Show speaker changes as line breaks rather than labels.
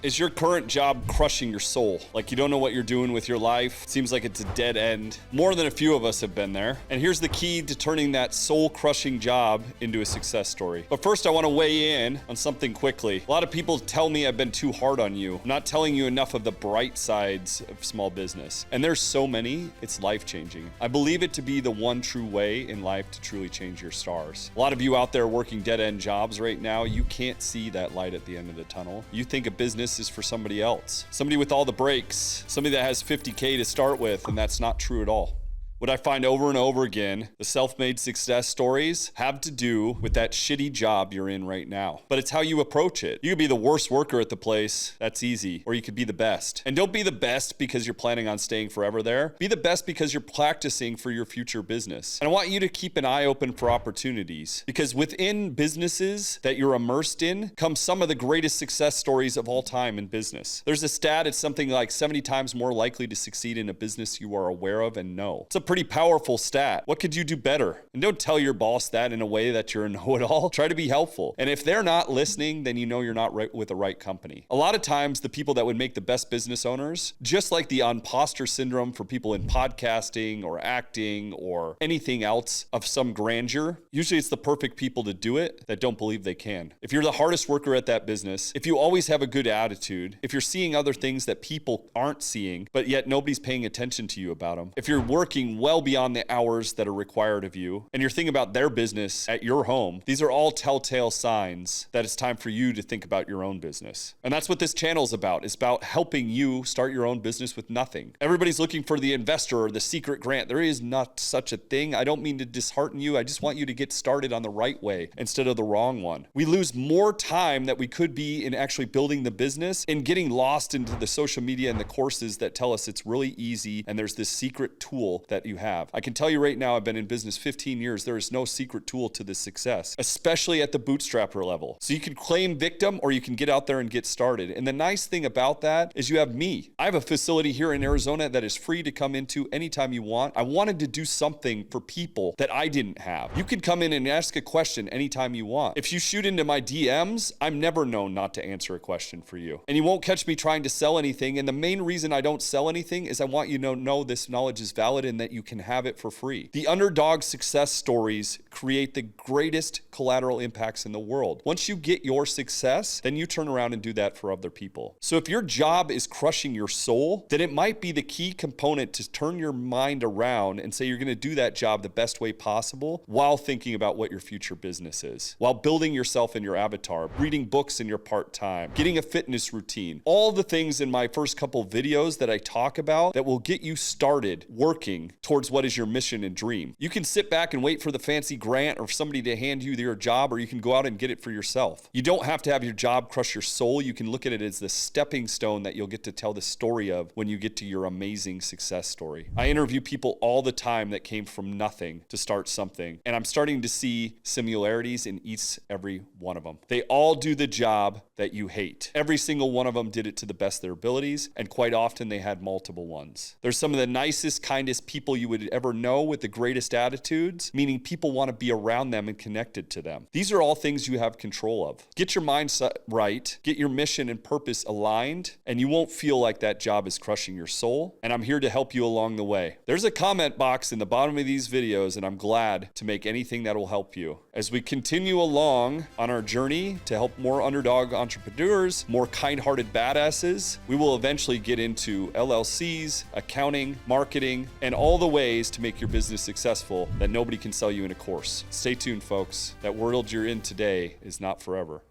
Is your current job crushing your soul? Like you don't know what you're doing with your life? Seems like it's a dead end. More than a few of us have been there. And here's the key to turning that soul-crushing job into a success story. But first, I want to weigh in on something quickly. A lot of people tell me I've been too hard on you. I'm not telling you enough of the bright sides of small business. And there's so many, it's life-changing. I believe it to be the one true way in life to truly change your stars. A lot of you out there working dead-end jobs right now, you can't see that light at the end of the tunnel. You think a business is for somebody else, somebody with all the breaks, somebody that has 50K to start with, and that's not true at all. What I find over and over again, the self-made success stories have to do with that shitty job you're in right now. But it's how you approach it. You could be the worst worker at the place, that's easy, or you could be the best. And don't be the best because you're planning on staying forever there. Be the best because you're practicing for your future business. And I want you to keep an eye open for opportunities, because within businesses that you're immersed in come some of the greatest success stories of all time in business. There's a stat, it's something like 70 times more likely to succeed in a business you are aware of and know. It's a pretty powerful stat. What could you do better? And don't tell your boss that in a way that you're a know-it-all. Try to be helpful. And if they're not listening, then you know you're not right with the right company. A lot of times, the people that would make the best business owners, just like the imposter syndrome for people in podcasting or acting or anything else of some grandeur, usually it's the perfect people to do it that don't believe they can. If you're the hardest worker at that business, if you always have a good attitude, if you're seeing other things that people aren't seeing, but yet nobody's paying attention to you about them, if you're working well beyond the hours that are required of you, and you're thinking about their business at your home, these are all telltale signs that it's time for you to think about your own business. And that's what this channel is about. It's about helping you start your own business with nothing. Everybody's looking for the investor or the secret grant. There is not such a thing. I don't mean to dishearten you. I just want you to get started on the right way instead of the wrong one. We lose more time that we could be in actually building the business and getting lost into the social media and the courses that tell us it's really easy and there's this secret tool that you have. I can tell you right now, I've been in business 15 years. There is no secret tool to this success, especially at the bootstrapper level. So you can claim victim or you can get out there and get started. And the nice thing about that is you have me. I have a facility here in Arizona that is free to come into anytime you want. I wanted to do something for people that I didn't have. You can come in and ask a question anytime you want. If you shoot into my DMs, I'm never known not to answer a question for you. And you won't catch me trying to sell anything. And the main reason I don't sell anything is I want you to know this knowledge is valid and that you can have it for free. The underdog success stories create the greatest collateral impacts in the world. Once you get your success, then you turn around and do that for other people. So if your job is crushing your soul, then it might be the key component to turn your mind around and say you're going to do that job the best way possible while thinking about what your future business is, while building yourself and your avatar, reading books in your part-time, getting a fitness routine, all the things in my first couple videos that I talk about that will get you started working towards what is your mission and dream. You can sit back and wait for the fancy grant or somebody to hand you your job, or you can go out and get it for yourself. You don't have to have your job crush your soul. You can look at it as the stepping stone that you'll get to tell the story of when you get to your amazing success story. I interview people all the time that came from nothing to start something, and I'm starting to see similarities in each every one of them. They all do the job that you hate. Every single one of them did it to the best of their abilities, and quite often they had multiple ones. They're some of the nicest, kindest people you would ever know with the greatest attitudes, meaning people want to be around them and connected to them. These are all things you have control of. Get your mindset right, get your mission and purpose aligned, and you won't feel like that job is crushing your soul, and I'm here to help you along the way. There's a comment box in the bottom of these videos, and I'm glad to make anything that will help you. As we continue along on our journey to help more underdog entrepreneurs, more kind-hearted badasses, we will eventually get into LLCs, accounting, marketing, and all the ways to make your business successful that nobody can sell you in a course. Stay tuned, folks. That world you're in today is not forever.